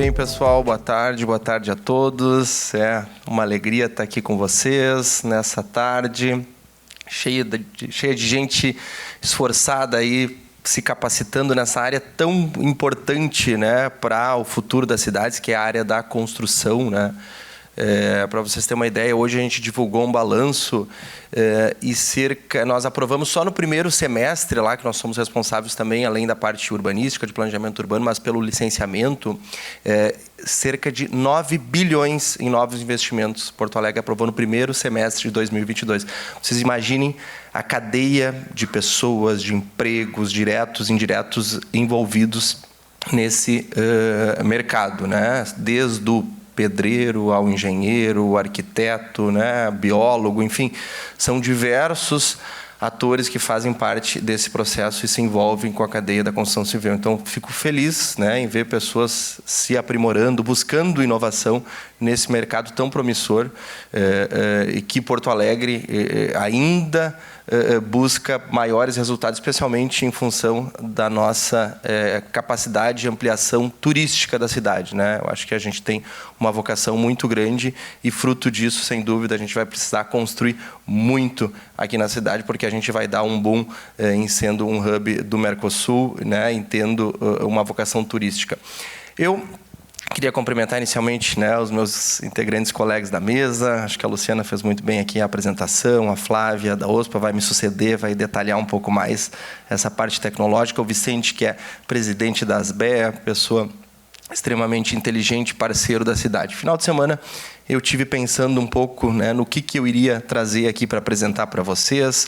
bem, pessoal? Boa tarde a todos. É uma alegria estar aqui com vocês nessa tarde, cheia de gente esforçada aí, se capacitando nessa área tão importante, né, para o futuro das cidades, que é a área da construção, né? Para vocês terem uma ideia, hoje a gente divulgou um balanço e nós aprovamos só no primeiro semestre, lá que nós somos responsáveis também, além da parte urbanística, de planejamento urbano, mas pelo licenciamento, cerca de 9 bilhões em novos investimentos. Porto Alegre aprovou no primeiro semestre de 2022. Vocês imaginem a cadeia de pessoas, de empregos diretos e indiretos envolvidos nesse mercado, né? Desde o pedreiro ao engenheiro, o arquiteto, né, biólogo, enfim, são diversos atores que fazem parte desse processo e se envolvem com a cadeia da construção civil. Então, fico feliz, né, em ver pessoas se aprimorando, buscando inovação nesse mercado tão promissor e que Porto Alegre ainda busca maiores resultados, especialmente em função da nossa capacidade de ampliação turística da cidade, né? Eu acho que a gente tem uma vocação muito grande e, fruto disso, sem dúvida, a gente vai precisar construir muito aqui na cidade, porque a gente vai dar um boom em sendo um hub do Mercosul, né? Em tendo uma vocação turística. Eu queria cumprimentar inicialmente, né, os meus integrantes colegas da mesa. Acho que a Luciana fez muito bem aqui a apresentação, a Flávia da OSPA vai me suceder, vai detalhar um pouco mais essa parte tecnológica. O Vicente, que é presidente da ASBEA, pessoa extremamente inteligente, parceiro da cidade. Final de semana, eu tive pensando um pouco, né, no que eu iria trazer aqui para apresentar para vocês.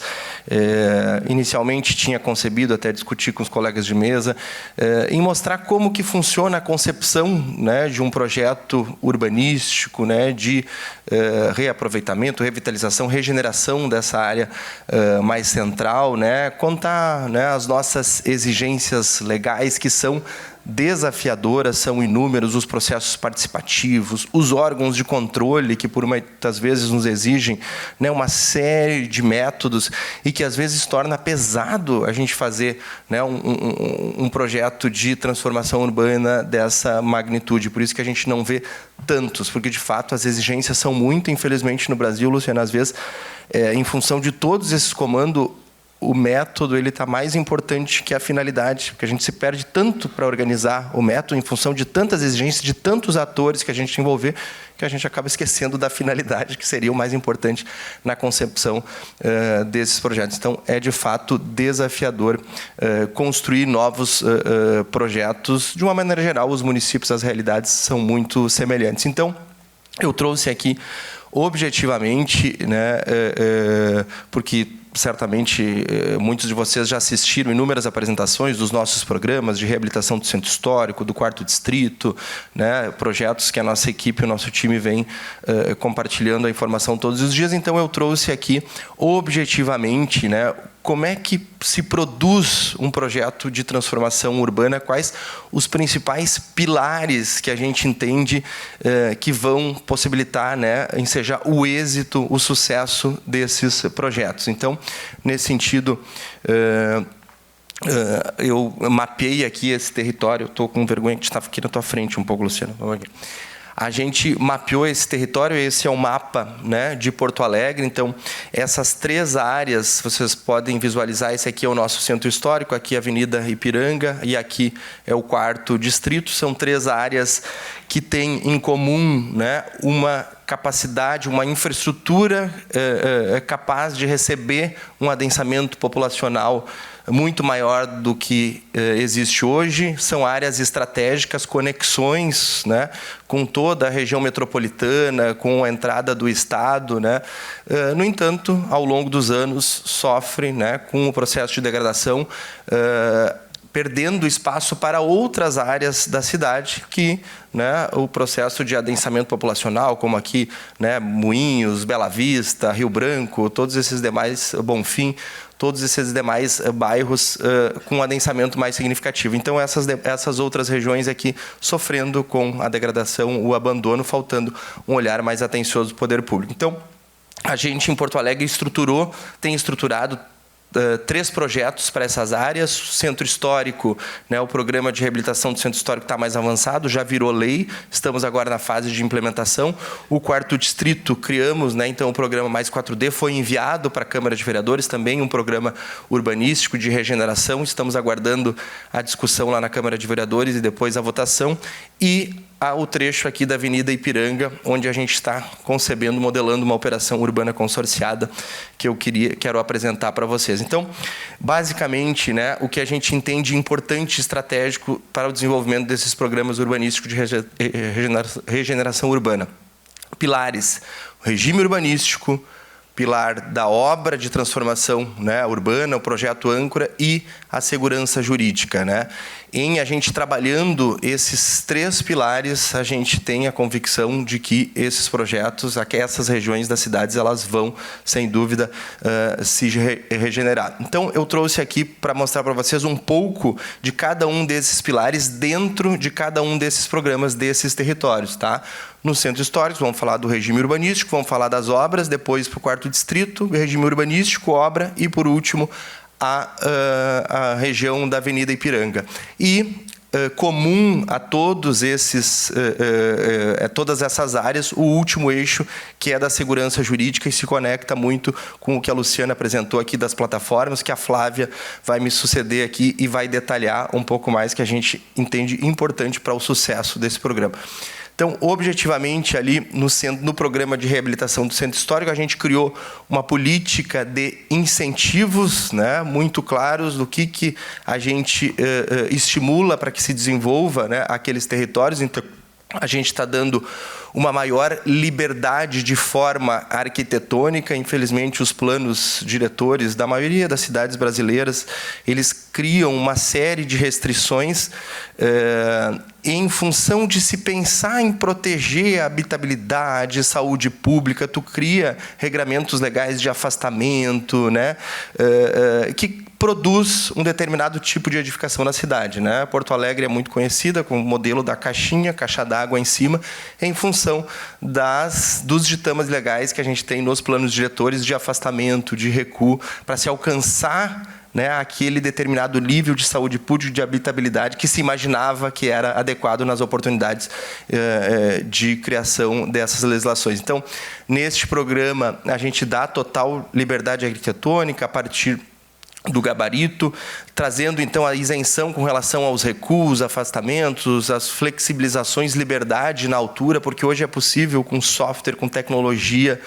Inicialmente tinha concebido, até discutir com os colegas de mesa, em mostrar como que funciona a concepção, né, de um projeto urbanístico, né, de reaproveitamento, revitalização, regeneração dessa área mais central, né, contar, né, as nossas exigências legais, que são desafiadoras, são inúmeros os processos participativos, os órgãos de controle que por muitas vezes nos exigem, né, uma série de métodos e que às vezes torna pesado a gente fazer, né, um projeto de transformação urbana dessa magnitude. Por isso que a gente não vê tantos, porque de fato as exigências são muito, infelizmente no Brasil, Luciana, às vezes, em função de todos esses comandos, o método ele está mais importante que a finalidade, porque a gente se perde tanto para organizar o método em função de tantas exigências, de tantos atores que a gente envolver, que a gente acaba esquecendo da finalidade, que seria o mais importante na concepção desses projetos. Então, é de fato desafiador construir novos projetos. De uma maneira geral, os municípios, as realidades são muito semelhantes. Então, eu trouxe aqui objetivamente, né, porque certamente muitos de vocês já assistiram inúmeras apresentações dos nossos programas de reabilitação do Centro Histórico, do Quarto Distrito, né, projetos que a nossa equipe, o nosso time vem compartilhando a informação todos os dias. Então, eu trouxe aqui objetivamente, né, como é que se produz um projeto de transformação urbana, quais os principais pilares que a gente entende que vão possibilitar, né, ensejar o êxito, o sucesso desses projetos. Então, nesse sentido, eu mapeei aqui esse território. Estou com vergonha de estar aqui na tua frente um pouco, Luciano. Vamos aqui. A gente mapeou esse território, esse é o mapa, né, de Porto Alegre. Então, essas três áreas, vocês podem visualizar, esse aqui é o nosso centro histórico, aqui é a Avenida Ipiranga e aqui é o Quarto Distrito. São três áreas que têm em comum, né, uma capacidade, uma infraestrutura capaz de receber um adensamento populacional muito maior do que existe hoje. São áreas estratégicas, conexões, né, com toda a região metropolitana, com a entrada do Estado, né. No entanto, ao longo dos anos, sofre, né, com o processo de degradação, perdendo espaço para outras áreas da cidade que, né, o processo de adensamento populacional, como aqui, né, Moinhos, Bela Vista, Rio Branco, todos esses demais, Bonfim, todos esses demais bairros com adensamento mais significativo. Então, essas outras regiões aqui sofrendo com a degradação, o abandono, faltando um olhar mais atencioso do poder público. Então, a gente em Porto Alegre tem estruturado 3 projetos para essas áreas. Centro Histórico, né, o programa de reabilitação do Centro Histórico está mais avançado, já virou lei, estamos agora na fase de implementação. O 4º Distrito criamos, né, então o programa Mais 4D foi enviado para a Câmara de Vereadores, também um programa urbanístico de regeneração, estamos aguardando a discussão lá na Câmara de Vereadores e depois a votação. E o trecho aqui da Avenida Ipiranga, onde a gente está concebendo, modelando uma operação urbana consorciada que eu quero apresentar para vocês. Então, basicamente, né, o que a gente entende importante e estratégico para o desenvolvimento desses programas urbanísticos de regeneração urbana. Pilares: o regime urbanístico, pilar da obra de transformação, né, urbana, o projeto âncora e a segurança jurídica, né? Em a gente trabalhando esses 3 pilares, a gente tem a convicção de que esses projetos, essas regiões das cidades, elas vão, sem dúvida, se regenerar. Então, eu trouxe aqui para mostrar para vocês um pouco de cada um desses pilares dentro de cada um desses programas, desses territórios, tá? No Centro Histórico, vamos falar do regime urbanístico, vamos falar das obras, depois para o 4º Distrito, regime urbanístico, obra e, por último, a região da Avenida Ipiranga. E comum a todos todas essas áreas, o último eixo, que é da segurança jurídica, e se conecta muito com o que a Luciana apresentou aqui das plataformas, que a Flávia vai me suceder aqui e vai detalhar um pouco mais, que a gente entende importante para o sucesso desse programa. Então, objetivamente, ali no programa de reabilitação do Centro Histórico, a gente criou uma política de incentivos, né, muito claros do que a gente estimula para que se desenvolva, né, aqueles territórios. Então, a gente está dando uma maior liberdade de forma arquitetônica. Infelizmente, os planos diretores da maioria das cidades brasileiras, eles criam uma série de restrições em função de se pensar em proteger a habitabilidade, saúde pública. Tu cria regramentos legais de afastamento, né, que produz um determinado tipo de edificação na cidade, né? Porto Alegre é muito conhecida com o modelo da caixinha, caixa d'água em cima, em função dos ditames legais que a gente tem nos planos diretores de afastamento, de recuo, para se alcançar, né, aquele determinado nível de saúde pública, de habitabilidade que se imaginava que era adequado nas oportunidades de criação dessas legislações. Então, neste programa, a gente dá total liberdade arquitetônica a partir do gabarito, trazendo então a isenção com relação aos recuos, afastamentos, as flexibilizações, liberdade na altura, porque hoje é possível com software, com tecnologia,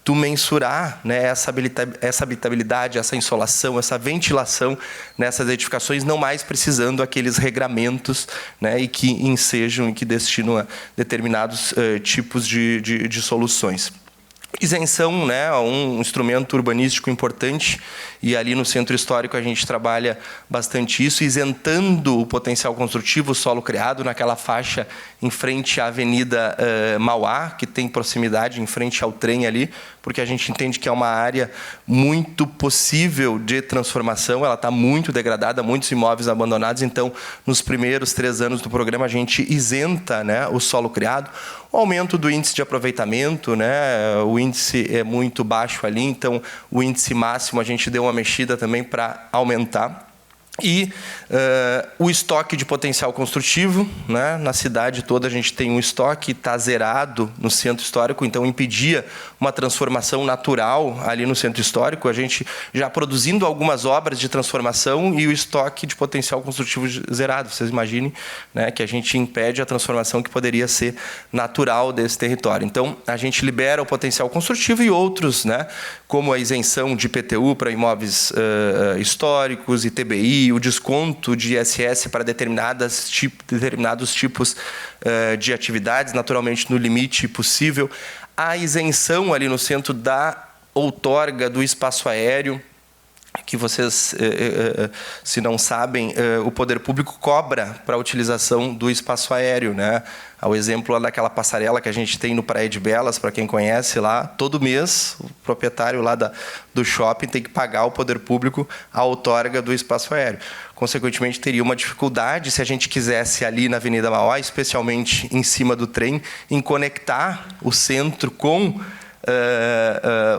tu mensurar, né, essa habitabilidade, essa insolação, essa ventilação nessas edificações, não mais precisando aqueles regramentos, né, e que ensejam e que destinam a determinados tipos de soluções. Isenção, né, um instrumento urbanístico importante, e ali no Centro Histórico a gente trabalha bastante isso, isentando o potencial construtivo, o solo criado naquela faixa em frente à Avenida Mauá, que tem proximidade em frente ao trem ali, porque a gente entende que é uma área muito possível de transformação, ela está muito degradada, muitos imóveis abandonados, então nos primeiros 3 anos do programa a gente isenta, né, o solo criado. O aumento do índice de aproveitamento, né, o índice é muito baixo ali, então o índice máximo a gente deu uma mexida também para aumentar. E o estoque de potencial construtivo, né? Na cidade toda a gente tem um estoque, está zerado no Centro Histórico, então impedia uma transformação natural ali no Centro Histórico, a gente já produzindo algumas obras de transformação e o estoque de potencial construtivo zerado. Vocês imaginem, né, que a gente impede a transformação que poderia ser natural desse território. Então, a gente libera o potencial construtivo e outros, né, como a isenção de IPTU para imóveis históricos, ITBI, o desconto de ISS para determinados tipos de atividades, naturalmente no limite possível, a isenção ali no centro da outorga do espaço aéreo, que vocês, se não sabem, o poder público cobra para a utilização do espaço aéreo, né? O exemplo lá daquela passarela que a gente tem no Praia de Belas, para quem conhece lá, todo mês o proprietário lá do shopping tem que pagar ao poder público a outorga do espaço aéreo. Consequentemente, teria uma dificuldade, se a gente quisesse ali na Avenida Mauá, especialmente em cima do trem, em conectar o centro com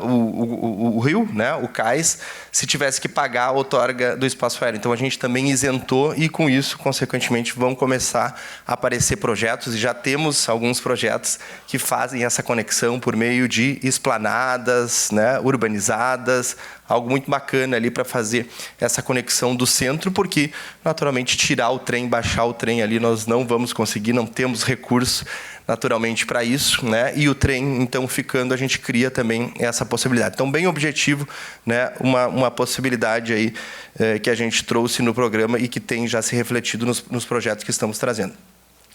o rio, né, o cais, se tivesse que pagar a outorga do espaço aéreo. Então, a gente também isentou e, com isso, consequentemente, vão começar a aparecer projetos, e já temos alguns projetos que fazem essa conexão por meio de esplanadas, né, urbanizadas, algo muito bacana ali para fazer essa conexão do centro, porque, naturalmente, tirar o trem, baixar o trem ali, nós não vamos conseguir, não temos recurso, naturalmente, para isso, né? E o trem, então, ficando, a gente cria também essa possibilidade. Então, bem objetivo, né? Uma possibilidade aí que a gente trouxe no programa e que tem já se refletido nos projetos que estamos trazendo.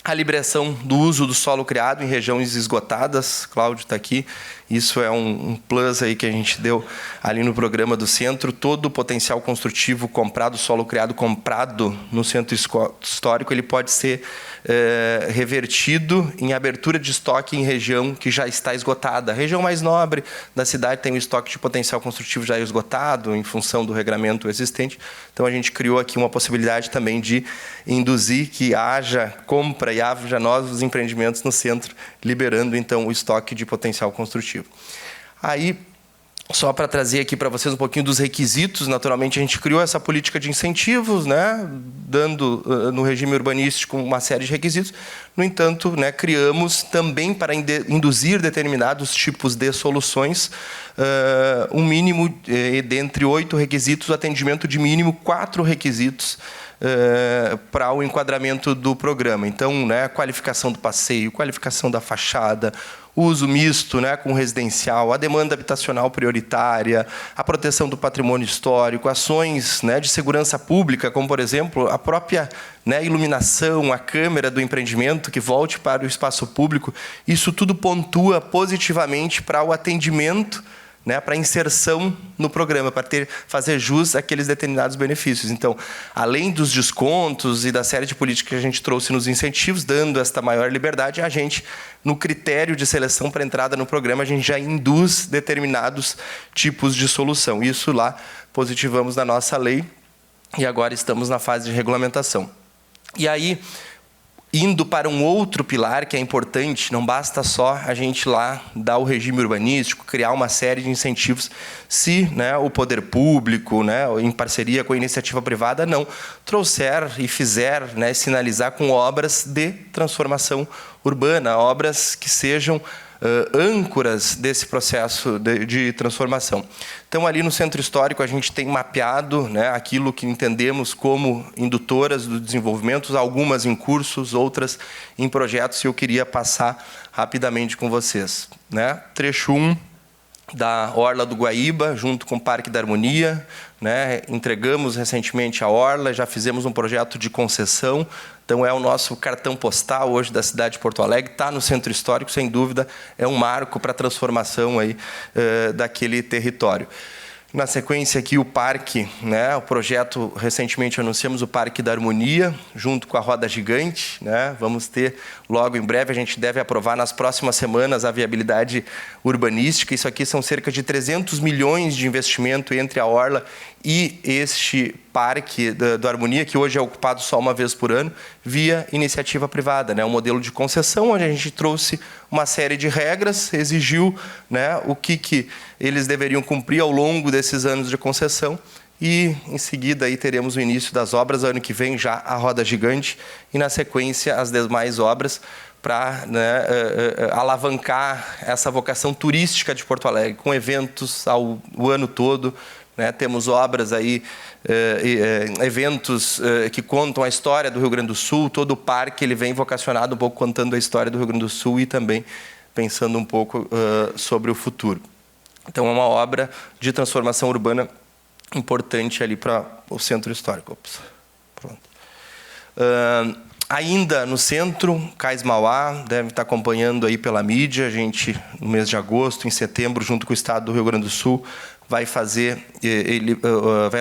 A liberação do uso do solo criado em regiões esgotadas, Cláudio está aqui, isso é um plus aí que a gente deu ali no programa do centro. Todo o potencial construtivo comprado, solo criado comprado no centro histórico, ele pode ser revertido em abertura de estoque em região que já está esgotada. A região mais nobre da cidade tem um estoque de potencial construtivo já esgotado em função do regramento existente. Então, a gente criou aqui uma possibilidade também de induzir que haja compra e haja novos empreendimentos no centro, liberando, então, o estoque de potencial construtivo. Aí, só para trazer aqui para vocês um pouquinho dos requisitos, naturalmente a gente criou essa política de incentivos, né, dando no regime urbanístico uma série de requisitos. No entanto, né, criamos também para induzir determinados tipos de soluções um mínimo dentre 8 requisitos, o atendimento de mínimo 4 requisitos para o enquadramento do programa. Então, né, qualificação do passeio, qualificação da fachada, uso misto, né, com residencial, a demanda habitacional prioritária, a proteção do patrimônio histórico, ações, né, de segurança pública, como, por exemplo, a própria, né, iluminação, a câmera do empreendimento que volte para o espaço público. Isso tudo pontua positivamente para o atendimento, né, para a inserção no programa, para fazer jus àqueles determinados benefícios. Então, além dos descontos e da série de políticas que a gente trouxe nos incentivos, dando esta maior liberdade, a gente, no critério de seleção para entrada no programa, a gente já induz determinados tipos de solução. Isso lá positivamos na nossa lei e agora estamos na fase de regulamentação. E aí, indo para um outro pilar que é importante, não basta só a gente lá dar o regime urbanístico, criar uma série de incentivos, se, né, o poder público, né, em parceria com a iniciativa privada, não trouxer e fizer, né, sinalizar com obras de transformação urbana, obras que sejam âncoras desse processo de transformação. Então, ali no Centro Histórico, a gente tem mapeado, né, aquilo que entendemos como indutoras do desenvolvimento, algumas em cursos, outras em projetos, e eu queria passar rapidamente com vocês. Né? Trecho 1 da Orla do Guaíba, junto com o Parque da Harmonia, né? Entregamos recentemente a Orla, já fizemos um projeto de concessão, então é o nosso cartão postal hoje da cidade de Porto Alegre, está no Centro Histórico, sem dúvida, é um marco para a transformação aí, daquele território. Na sequência aqui o parque, né, o projeto, recentemente anunciamos o Parque da Harmonia, junto com a Roda Gigante, né, vamos ter logo em breve, a gente deve aprovar nas próximas semanas a viabilidade urbanística, isso aqui são cerca de 300 milhões de investimento entre a Orla e este parque do Harmonia, que hoje é ocupado só uma vez por ano, via iniciativa privada, né? Um modelo de concessão, onde a gente trouxe uma série de regras, exigiu, né, o que eles deveriam cumprir ao longo desses anos de concessão, e em seguida aí teremos o início das obras, ano que vem já a Roda Gigante, e na sequência as demais obras, para, né, alavancar essa vocação turística de Porto Alegre, com eventos o ano todo, né? Temos obras aí, eventos que contam a história do Rio Grande do Sul, todo o parque ele vem vocacionado um pouco contando a história do Rio Grande do Sul e também pensando um pouco sobre o futuro. Então, é uma obra de transformação urbana importante ali para o centro histórico. Ops, pronto. Ainda no centro, Cais Mauá, deve estar acompanhando aí pela mídia, a gente, no mês de agosto, em setembro, junto com o Estado do Rio Grande do Sul, vai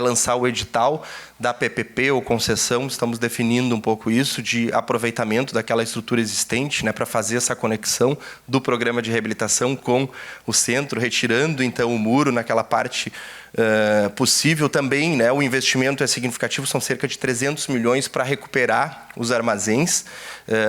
lançar o edital da PPP ou concessão, estamos definindo um pouco isso, de aproveitamento daquela estrutura existente, né, para fazer essa conexão do programa de reabilitação com o centro, retirando então o muro naquela parte possível também, né, o investimento é significativo, são cerca de 300 milhões para recuperar os armazéns.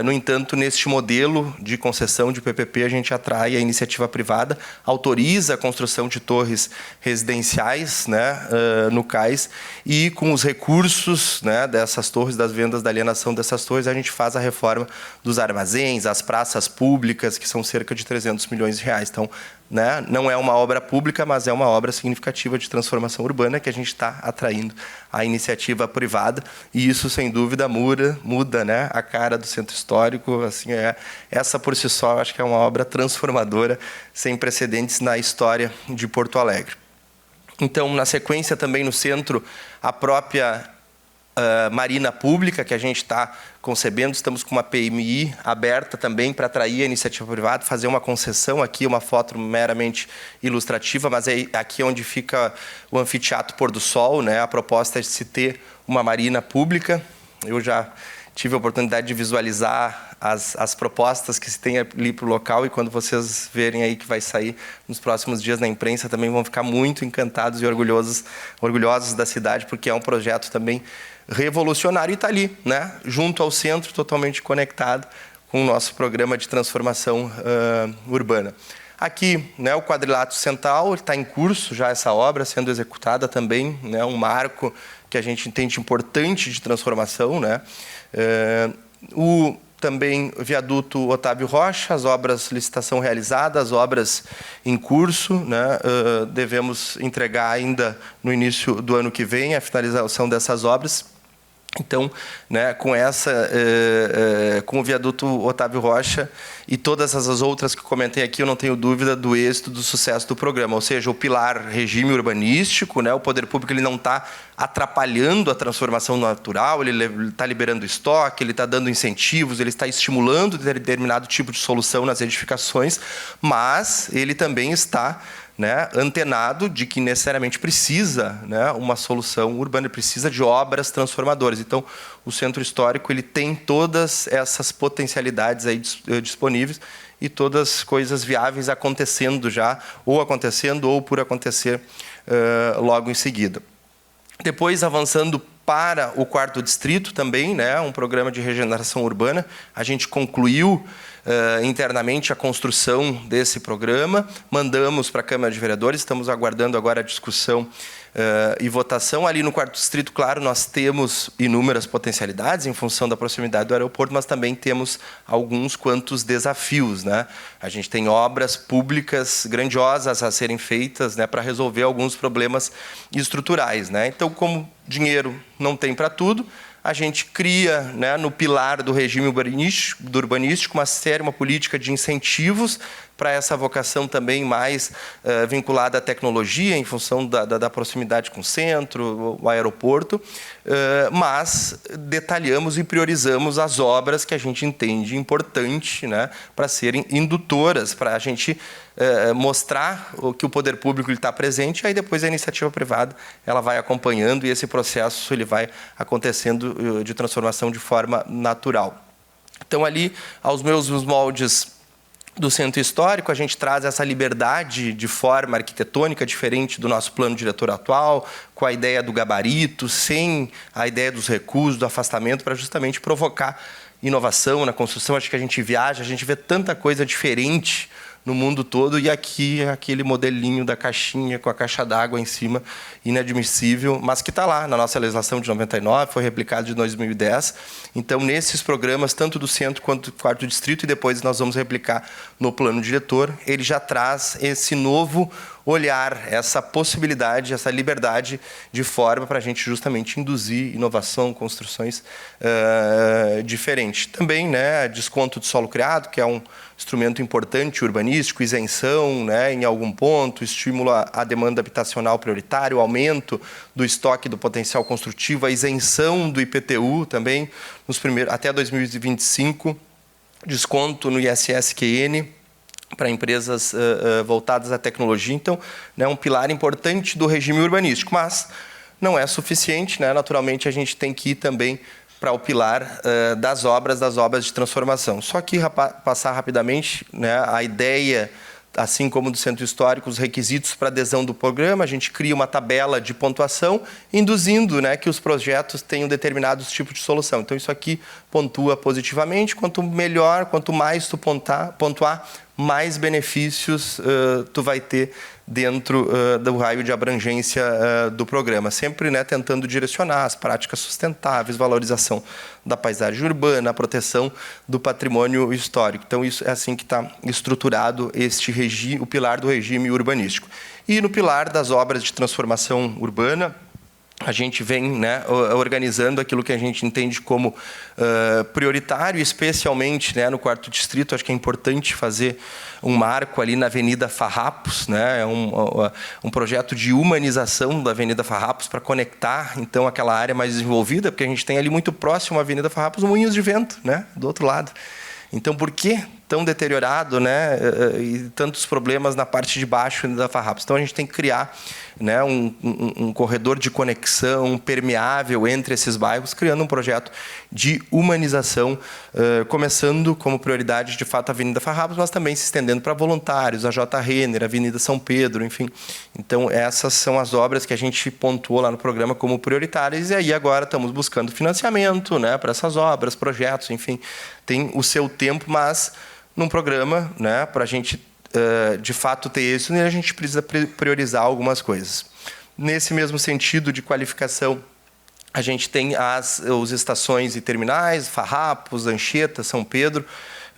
No entanto, neste modelo de concessão de PPP, a gente atrai a iniciativa privada, autoriza a construção de torres residenciais, né, no cais, e com os recursos, né, dessas torres, das vendas da alienação dessas torres, a gente faz a reforma dos armazéns, as praças públicas, que são cerca de 300 milhões de reais. Então, né, não é uma obra pública, mas é uma obra significativa de transformação urbana que a gente está atraindo a iniciativa privada, e isso, sem dúvida, muda, né, a cara do centro histórico. Assim, essa, por si só, acho que é uma obra transformadora, sem precedentes na história de Porto Alegre. Então, na sequência, também no centro, a própria marina pública que a gente está concebendo, estamos com uma PMI aberta também para atrair a iniciativa privada, fazer uma concessão aqui, uma foto meramente ilustrativa, mas é aqui onde fica o anfiteatro Pôr do Sol, né? A proposta é de se ter uma marina pública. Eu já tive a oportunidade de visualizar as propostas que se tem ali para o local, e quando vocês verem aí que vai sair nos próximos dias na imprensa, também vão ficar muito encantados e orgulhosos da cidade, porque é um projeto também revolucionário e está ali, né, junto ao centro, totalmente conectado com o nosso programa de transformação urbana. Aqui, né, o quadrilátero central, está em curso já essa obra, sendo executada também, né, um marco que a gente entende importante de transformação, né. Também o viaduto Otávio Rocha, as obras, licitação realizada, as obras em curso, né? Devemos entregar ainda no início do ano que vem a finalização dessas obras. Então, né, com o viaduto Otávio Rocha e todas as outras que comentei aqui, eu não tenho dúvida do êxito, do sucesso do programa. Ou seja, o pilar regime urbanístico, né, o poder público ele não está atrapalhando a transformação natural, ele está liberando estoque, ele está dando incentivos, ele está estimulando determinado tipo de solução nas edificações, mas ele também está, né, antenado de que necessariamente precisa, né, uma solução urbana, precisa de obras transformadoras. Então, o centro histórico ele tem todas essas potencialidades aí disponíveis e todas as coisas viáveis acontecendo já, ou por acontecer logo em seguida. Depois, avançando para o 4º distrito também, né, um programa de regeneração urbana, a gente concluiu internamente a construção desse programa, mandamos para a Câmara de Vereadores, estamos aguardando agora a discussão e votação. Ali no 4º distrito, claro, nós temos inúmeras potencialidades em função da proximidade do aeroporto, mas também temos alguns quantos desafios, né? A gente tem obras públicas grandiosas a serem feitas, né, para resolver alguns problemas estruturais, né? Então, como dinheiro não tem para tudo, a gente cria, né, no pilar do regime urbanístico uma política de incentivos para essa vocação também mais vinculada à tecnologia, em função da proximidade com o centro, o aeroporto, mas detalhamos e priorizamos as obras que a gente entende importante, né, para serem indutoras, para a gente mostrar que o poder público está presente, e aí depois a iniciativa privada ela vai acompanhando, e esse processo ele vai acontecendo de transformação de forma natural. Então, ali, aos mesmos moldes do centro histórico, a gente traz essa liberdade de forma arquitetônica diferente do nosso plano diretor atual, com a ideia do gabarito, sem a ideia dos recuos, do afastamento, para justamente provocar inovação na construção. Acho que a gente viaja, a gente vê tanta coisa diferente no mundo todo, e aqui aquele modelinho da caixinha com a caixa d'água em cima, inadmissível, mas que está lá na nossa legislação de 99, foi replicado de 2010. Então, nesses programas, tanto do centro quanto do 4º distrito, e depois nós vamos replicar no plano diretor, ele já traz esse novo olhar, essa possibilidade, essa liberdade de forma para a gente justamente induzir inovação, construções diferentes. Também, né, desconto de solo criado, que é um instrumento importante urbanístico, isenção, né, em algum ponto, estimula a demanda habitacional prioritária, o aumento do estoque do potencial construtivo, a isenção do IPTU também, até 2025, desconto no ISS-QN, para empresas voltadas à tecnologia. Então, né, um pilar importante do regime urbanístico. Mas, não é suficiente, né? Naturalmente, a gente tem que ir também para o pilar das obras de transformação. Só que, passar rapidamente, né, a ideia, assim como do Centro Histórico, os requisitos para adesão do programa, a gente cria uma tabela de pontuação, induzindo, né, que os projetos tenham determinados tipos de solução. Então, isso aqui pontua positivamente. Quanto melhor, quanto mais tu pontuar, mais benefícios tu vai ter dentro do raio de abrangência do programa. Sempre, né, tentando direcionar as práticas sustentáveis, valorização da paisagem urbana, a proteção do patrimônio histórico. Então, isso é assim que está estruturado o pilar do regime urbanístico. E no pilar das obras de transformação urbana, a gente vem, né, organizando aquilo que a gente entende como prioritário, especialmente, né, no 4º Distrito. Acho que é importante fazer um marco ali na Avenida Farrapos, né, um projeto de humanização da Avenida Farrapos para conectar, então, aquela área mais desenvolvida, porque a gente tem ali muito próximo à Avenida Farrapos, Moinhos de Vento, né, do outro lado. Então, por que tão deteriorado, né, e tantos problemas na parte de baixo da Farrapos? Então, a gente tem que criar, né, um corredor de conexão permeável entre esses bairros, criando um projeto de humanização, começando como prioridade, de fato, a Avenida Farrapos, mas também se estendendo para voluntários, a J. Renner, a Avenida São Pedro, enfim. Então, essas são as obras que a gente pontuou lá no programa como prioritárias, e aí agora estamos buscando financiamento, né, para essas obras, projetos, enfim. Tem o seu tempo, mas num programa, né, para a gente, de fato, ter isso, a gente precisa priorizar algumas coisas. Nesse mesmo sentido de qualificação, a gente tem as estações e terminais, Farrapos, Anchieta, São Pedro,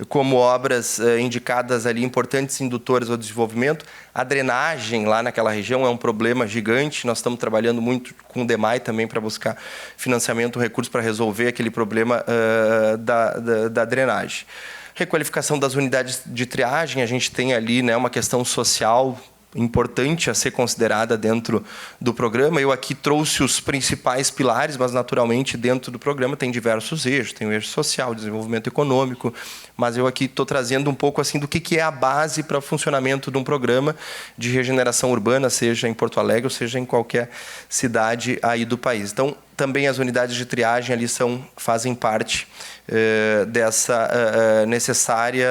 como obras indicadas ali, importantes indutoras ao desenvolvimento. A drenagem lá naquela região é um problema gigante. Nós estamos trabalhando muito com o DEMAI também para buscar financiamento, recursos para resolver aquele problema da drenagem. Requalificação das unidades de triagem, a gente tem ali, né, uma questão social importante a ser considerada dentro do programa. Eu aqui trouxe os principais pilares, mas naturalmente dentro do programa tem diversos eixos, tem o eixo social, desenvolvimento econômico, mas eu aqui estou trazendo um pouco assim do que é a base para o funcionamento de um programa de regeneração urbana, seja em Porto Alegre ou seja em qualquer cidade aí do país. Então, também as unidades de triagem ali fazem parte dessa necessária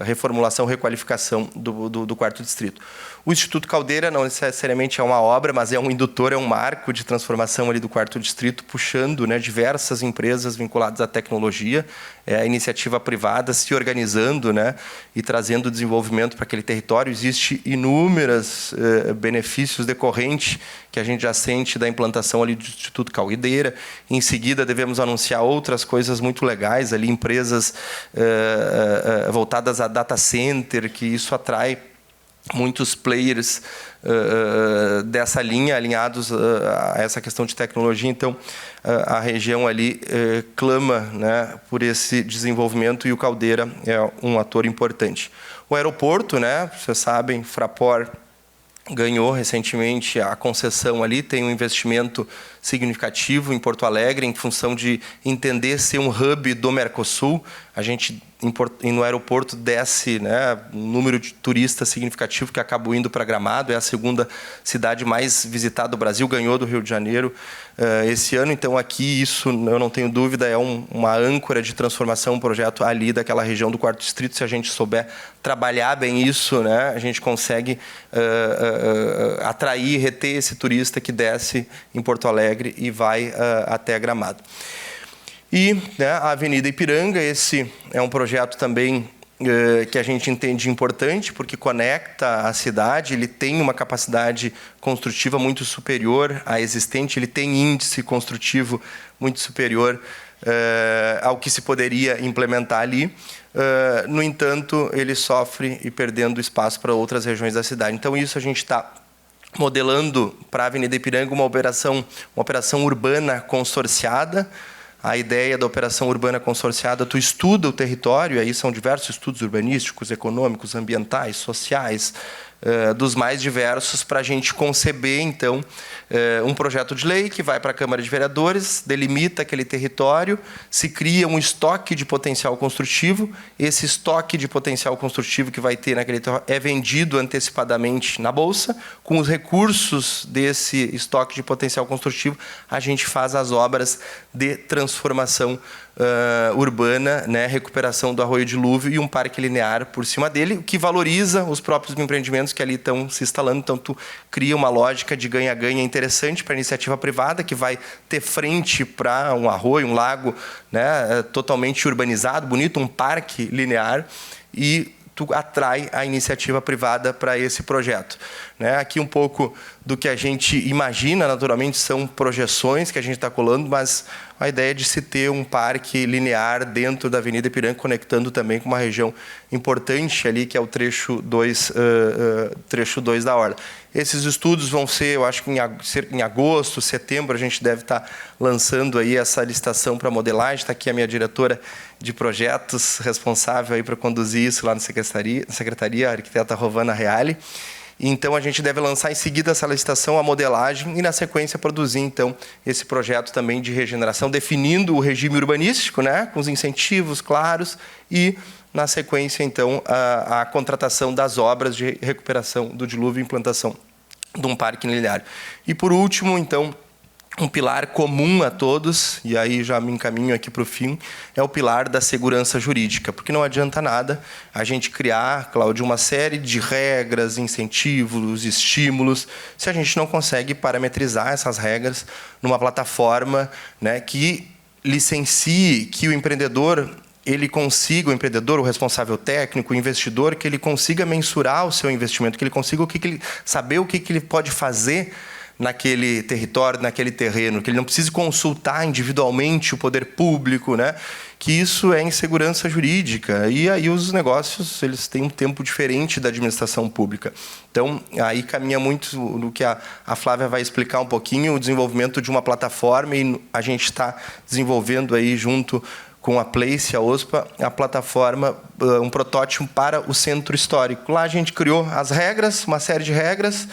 reformulação, requalificação do 4º Distrito. O Instituto Caldeira não necessariamente é uma obra, mas é um indutor, é um marco de transformação ali do 4º Distrito, puxando, né, diversas empresas vinculadas à tecnologia, a iniciativa privada se organizando, né, e trazendo desenvolvimento para aquele território. Existe inúmeros benefícios decorrentes que a gente já sente da implantação ali do Instituto Caldeira. Em seguida, devemos anunciar outras coisas muito legais ali, empresas voltadas a data center, que isso atrai muitos players dessa linha, alinhados a essa questão de tecnologia. Então, a região ali clama, né, por esse desenvolvimento, e o Caldeira é um ator importante. O aeroporto, né, vocês sabem, Fraport ganhou recentemente a concessão ali, tem um investimento significativo em Porto Alegre, em função de entender ser um hub do Mercosul. A gente, no aeroporto, desce, né, um número de turistas significativo que acabou indo para Gramado. É a segunda cidade mais visitada do Brasil, ganhou do Rio de Janeiro esse ano. Então, aqui, isso, eu não tenho dúvida, é uma âncora de transformação, um projeto ali daquela região do 4º Distrito. Se a gente souber trabalhar bem isso, né, a gente consegue atrair e reter esse turista que desce em Porto Alegre e vai até Gramado. E, né, a Avenida Ipiranga, esse é um projeto também que a gente entende importante, porque conecta a cidade, ele tem uma capacidade construtiva muito superior à existente, ele tem índice construtivo muito superior ao que se poderia implementar ali. No entanto, ele sofre e perdendo espaço para outras regiões da cidade. Então, isso a gente está modelando para a Avenida Ipiranga uma operação urbana consorciada. A ideia da operação urbana consorciada, tu estuda o território, aí são diversos estudos urbanísticos, econômicos, ambientais, sociais, dos mais diversos para a gente conceber, então, um projeto de lei que vai para a Câmara de Vereadores, delimita aquele território, se cria um estoque de potencial construtivo, esse estoque de potencial construtivo que vai ter naquele território é vendido antecipadamente na Bolsa, com os recursos desse estoque de potencial construtivo, a gente faz as obras de transformação urbana, né, recuperação do arroio dilúvio e um parque linear por cima dele, o que valoriza os próprios empreendimentos que ali estão se instalando. Então, tu cria uma lógica de ganha-ganha interessante para a iniciativa privada, que vai ter frente para um arroio, um lago, né, totalmente urbanizado, bonito, um parque linear, e tu atrai a iniciativa privada para esse projeto. Né? Aqui um pouco do que a gente imagina, naturalmente, são projeções que a gente está colando, mas a ideia é de se ter um parque linear dentro da Avenida Ipiranga, conectando também com uma região importante ali, que é o trecho 2 da Orla. Esses estudos vão ser, eu acho que em agosto, setembro, a gente deve estar lançando aí essa licitação para modelagem. Está aqui a minha diretora de projetos, responsável aí para conduzir isso lá na secretaria, a arquiteta Rovana Reale. Então, a gente deve lançar em seguida essa licitação, a modelagem, e, na sequência, produzir, então, esse projeto também de regeneração, definindo o regime urbanístico, né, com os incentivos claros, e, na sequência, então, a contratação das obras de recuperação do dilúvio e implantação de um parque linear. E, por último, então, um pilar comum a todos, e aí já me encaminho aqui para o fim, é o pilar da segurança jurídica, porque não adianta nada a gente criar, Cláudio, uma série de regras, incentivos, estímulos, se a gente não consegue parametrizar essas regras numa plataforma, né, que licencie, que o empreendedor ele consiga, o empreendedor, o responsável técnico, o investidor, que ele consiga mensurar o seu investimento, que ele consiga saber o que ele pode fazer naquele território, naquele terreno, que ele não precise consultar individualmente o poder público, né? Que isso é insegurança jurídica. E aí os negócios eles têm um tempo diferente da administração pública. Então, aí caminha muito no que a Flávia vai explicar um pouquinho, o desenvolvimento de uma plataforma, e a gente está desenvolvendo aí junto com a Place, a OSPA, a plataforma, um protótipo para o centro histórico. Lá a gente criou as regras, uma série de regras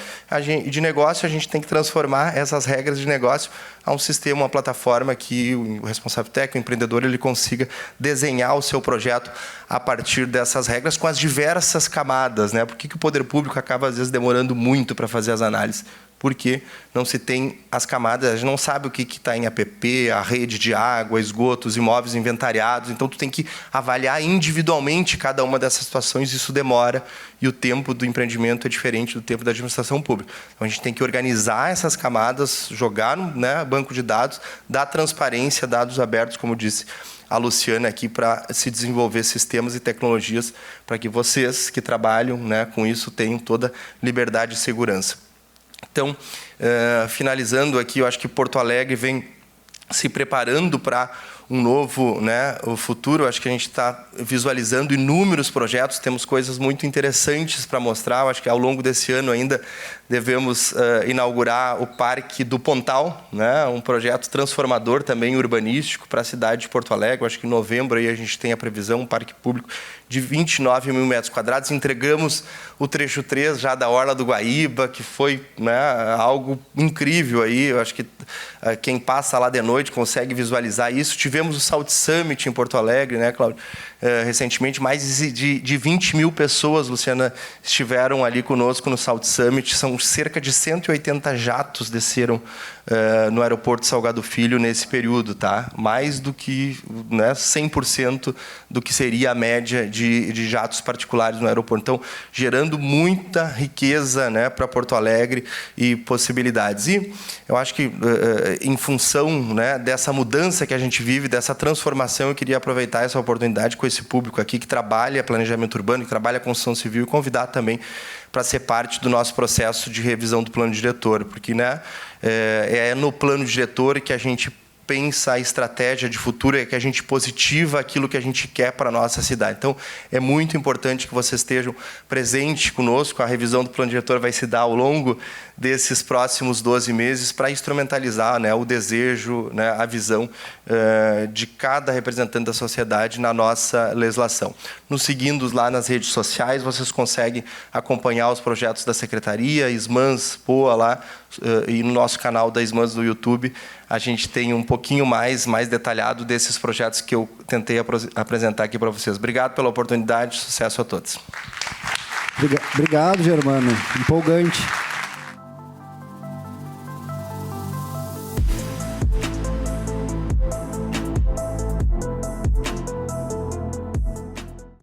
de negócio, a gente tem que transformar essas regras de negócio a um sistema, uma plataforma que o responsável técnico, o empreendedor, ele consiga desenhar o seu projeto a partir dessas regras, com as diversas camadas, né? Por que o poder público acaba, às vezes, demorando muito para fazer as análises? Porque não se tem as camadas, a gente não sabe o que está em APP, a rede de água, esgotos, imóveis inventariados, então tu tem que avaliar individualmente cada uma dessas situações, isso demora, e o tempo do empreendimento é diferente do tempo da administração pública. Então a gente tem que organizar essas camadas, jogar no, né, banco de dados, dar transparência, dados abertos, como disse a Luciana aqui, para se desenvolver sistemas e tecnologias para que vocês que trabalham, né, com isso tenham toda liberdade e segurança. Então, finalizando aqui, eu acho que Porto Alegre vem se preparando para um novo, né, o futuro. Eu acho que a gente está visualizando inúmeros projetos, temos coisas muito interessantes para mostrar. Eu acho que ao longo desse ano ainda devemos inaugurar o Parque do Pontal, né, um projeto transformador também urbanístico para a cidade de Porto Alegre. Eu acho que em novembro aí a gente tem a previsão, um parque público de 29 mil metros quadrados. Entregamos o trecho 3 já da Orla do Guaíba, que foi, né, algo incrível aí. Eu acho que quem passa lá de noite consegue visualizar isso. Tivemos o South Summit em Porto Alegre, né, Cláudio? Recentemente, mais de 20 mil pessoas, Luciana, estiveram ali conosco no South Summit. São cerca de 180 jatos desceram no aeroporto Salgado Filho nesse período, tá? Mais do que, né, 100% do que seria a média de jatos particulares no aeroporto. Então, gerando muita riqueza, né, para Porto Alegre e possibilidades. E eu acho que, em função, né, dessa mudança que a gente vive, dessa transformação, eu queria aproveitar essa oportunidade com esse público aqui que trabalha planejamento urbano, que trabalha construção civil, e convidar também para ser parte do nosso processo de revisão do plano diretor, porque, né, é no plano diretor que a gente pensa a estratégia de futuro, é que a gente positiva aquilo que a gente quer para a nossa cidade. Então, é muito importante que vocês estejam presentes conosco. A revisão do plano diretor vai se dar ao longo desses próximos 12 meses para instrumentalizar, né, o desejo, né, a visão de cada representante da sociedade na nossa legislação. Nos seguindo lá nas redes sociais, vocês conseguem acompanhar os projetos da Secretaria, Ismans, Poa lá, e no nosso canal da Ismans do YouTube, a gente tem um pouquinho mais detalhado desses projetos que eu tentei apresentar aqui para vocês. Obrigado pela oportunidade, sucesso a todos. Obrigado, Germano. Empolgante.